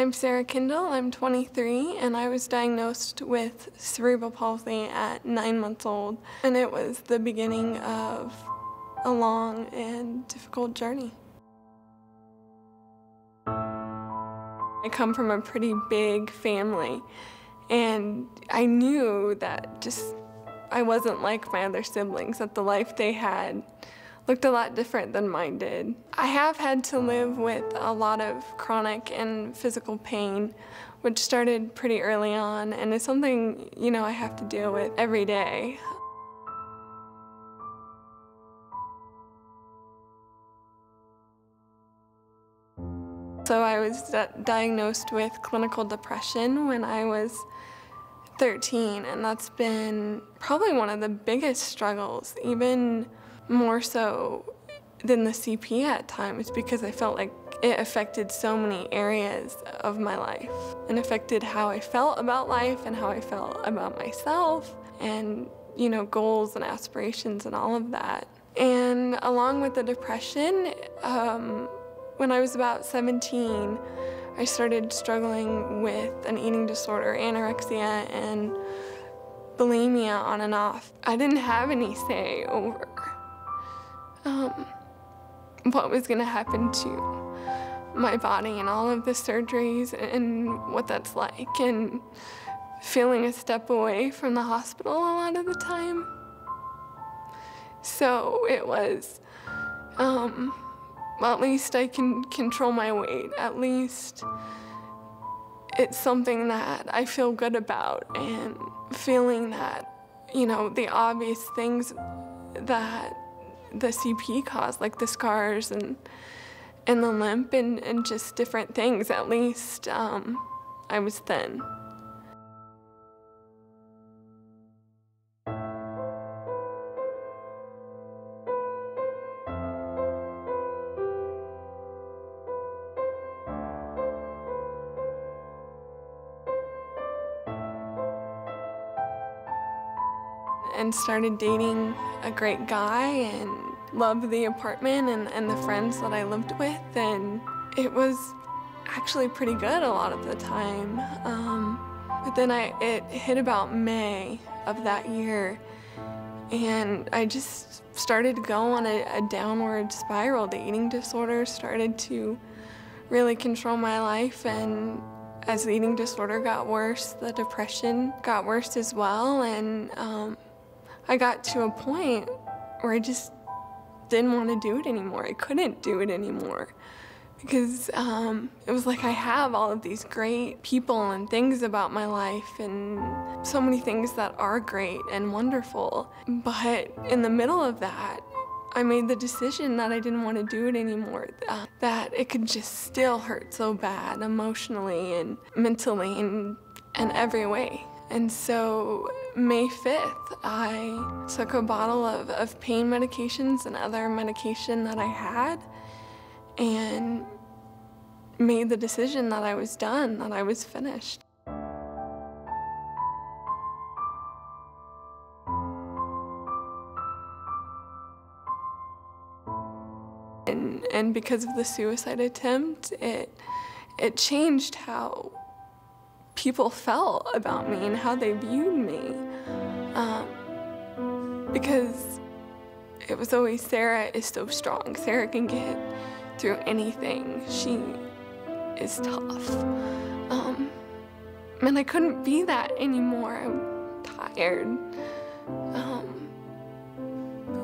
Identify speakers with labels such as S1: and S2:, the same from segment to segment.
S1: I'm Sarah Kindle, I'm 23, and I was diagnosed with cerebral palsy at 9 months old, and it was the beginning of a long and difficult journey. I come from a pretty big family, and I knew that I wasn't like my other siblings, that the life they had looked a lot different than mine did. I have had to live with a lot of chronic and physical pain, which started pretty early on, and it's something, I have to deal with every day. So I was diagnosed with clinical depression when I was 13, and that's been probably one of the biggest struggles, even more so than the CP at times, because I felt like it affected so many areas of my life and affected how I felt about life and how I felt about myself and, goals and aspirations and all of that. And along with the depression, when I was about 17, I started struggling with an eating disorder, anorexia, and bulimia on and off. I didn't have any say over what was going to happen to my body and all of the surgeries and what that's like, and feeling a step away from the hospital a lot of the time. So it was, well, at least I can control my weight. At least it's something that I feel good about, and feeling that, the obvious things that the CP caused, like the scars and the limp and just different things, at least I was thin. And started dating a great guy and loved the apartment and the friends that I lived with, and it was actually pretty good a lot of the time. But then it hit about May of that year, and I just started to go on a downward spiral. The eating disorder started to really control my life, and as the eating disorder got worse, the depression got worse as well, and I got to a point where I just didn't want to do it anymore. I couldn't do it anymore because it was like I have all of these great people and things about my life and so many things that are great and wonderful. But in the middle of that, I made the decision that I didn't want to do it anymore, that it could just still hurt so bad emotionally and mentally and every way. And so May 5th, I took a bottle of pain medications and other medication that I had and made the decision that I was done, that I was finished. And because of the suicide attempt, it changed how people felt about me and how they viewed me, because it was always, Sarah is so strong. Sarah can get through anything. She is tough. And I couldn't be that anymore. I'm tired.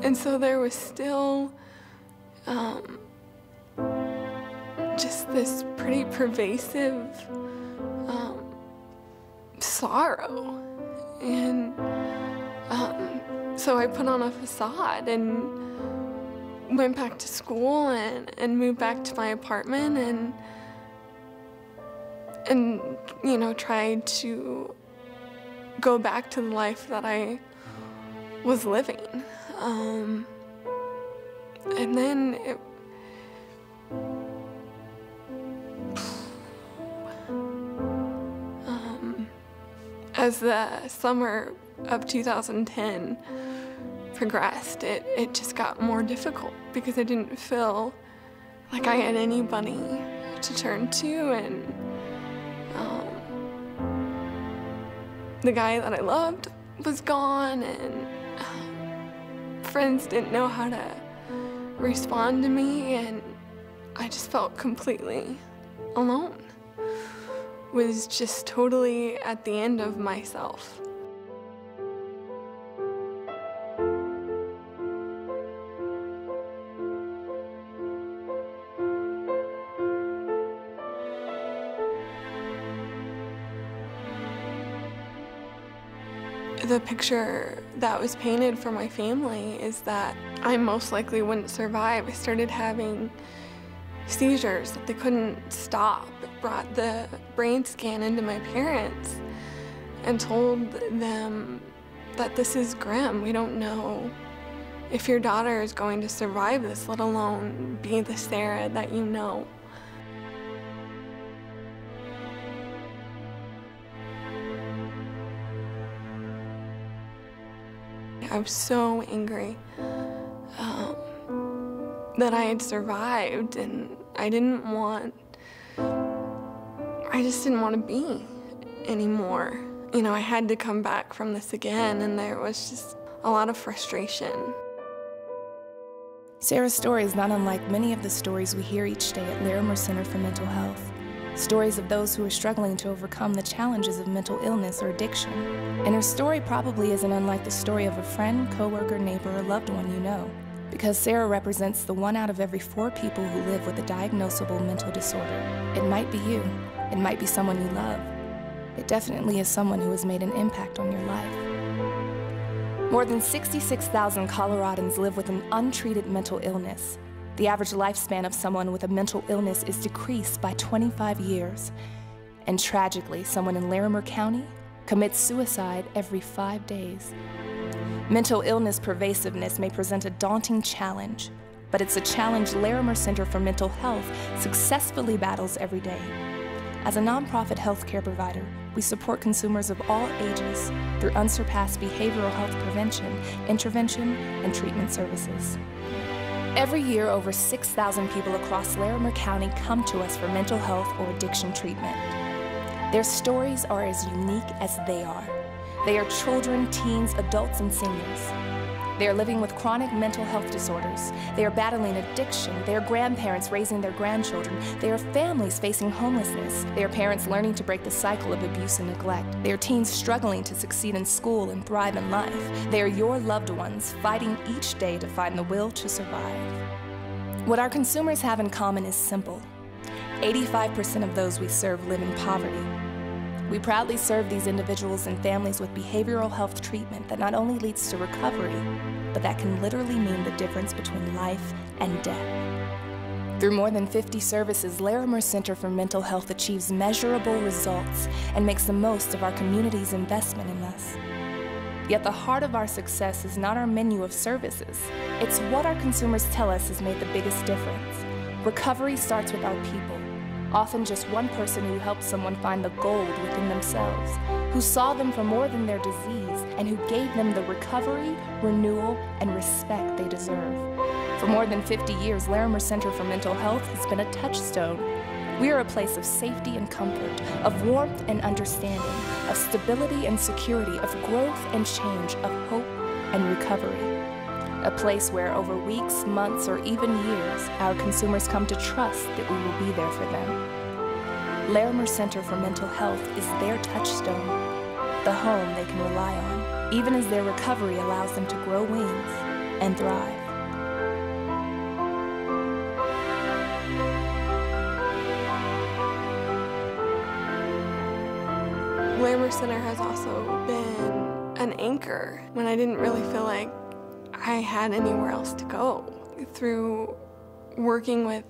S1: And so there was still just this pretty pervasive sorrow. And so I put on a facade and went back to school and moved back to my apartment and tried to go back to the life that I was living. And then as the summer of 2010 progressed, it just got more difficult because I didn't feel like I had anybody to turn to, The guy that I loved was gone, and friends didn't know how to respond to me, and I just felt completely alone. Was just totally at the end of myself. The picture that was painted for my family is that I most likely wouldn't survive. I started having seizures that they couldn't stop. Brought the brain scan into my parents and told them that this is grim. We don't know if your daughter is going to survive this, let alone be the Sarah that you know. I was so angry that I had survived, and I just didn't want to be anymore. You know, I had to come back from this again, and there was just a lot of frustration.
S2: Sarah's story is not unlike many of the stories we hear each day at Larimer Center for Mental Health. Stories of those who are struggling to overcome the challenges of mental illness or addiction. And her story probably isn't unlike the story of a friend, coworker, neighbor, or loved one you know. Because Sarah represents the 1 out of every 4 people who live with a diagnosable mental disorder. It might be you. It might be someone you love. It definitely is someone who has made an impact on your life. More than 66,000 Coloradans live with an untreated mental illness. The average lifespan of someone with a mental illness is decreased by 25 years. And tragically, someone in Larimer County commits suicide every 5 days. Mental illness pervasiveness may present a daunting challenge, but it's a challenge Larimer Center for Mental Health successfully battles every day. As a nonprofit healthcare provider, we support consumers of all ages through unsurpassed behavioral health prevention, intervention, and treatment services. Every year, over 6,000 people across Larimer County come to us for mental health or addiction treatment. Their stories are as unique as they are. They are children, teens, adults, and seniors. They are living with chronic mental health disorders. They are battling addiction. They are grandparents raising their grandchildren. They are families facing homelessness. They are parents learning to break the cycle of abuse and neglect. They are teens struggling to succeed in school and thrive in life. They are your loved ones fighting each day to find the will to survive. What our consumers have in common is simple. 85% of those we serve live in poverty. We proudly serve these individuals and families with behavioral health treatment that not only leads to recovery, but that can literally mean the difference between life and death. Through more than 50 services, Larimer Center for Mental Health achieves measurable results and makes the most of our community's investment in us. Yet the heart of our success is not our menu of services. It's what our consumers tell us has made the biggest difference. Recovery starts with our people. Often just one person who helped someone find the gold within themselves, who saw them for more than their disease, and who gave them the recovery, renewal, and respect they deserve. For more than 50 years, Larimer Center for Mental Health has been a touchstone. We are a place of safety and comfort, of warmth and understanding, of stability and security, of growth and change, of hope and recovery. A place where over weeks, months, or even years, our consumers come to trust that we will be there for them. Larimer Center for Mental Health is their touchstone, the home they can rely on, even as their recovery allows them to grow wings and thrive.
S1: Larimer Center has also been an anchor when I didn't really feel like I had anywhere else to go. Through working with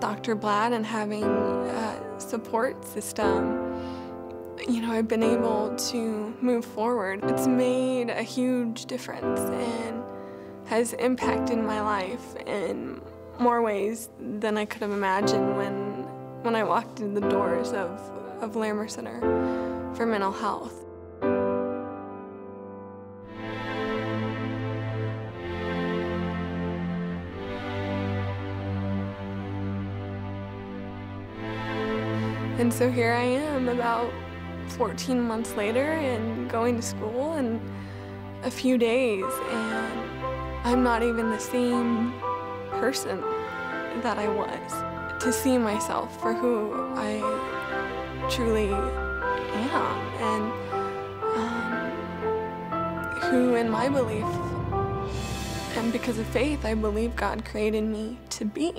S1: Dr. Blatt and having a support system, you know, I've been able to move forward. It's made a huge difference and has impacted my life in more ways than I could have imagined when I walked in the doors of Larimer Center for Mental Health. And so here I am about 14 months later and going to school in a few days, and I'm not even the same person that I was. To see myself for who I truly am, and who, in my belief, and because of faith, I believe God created me to be.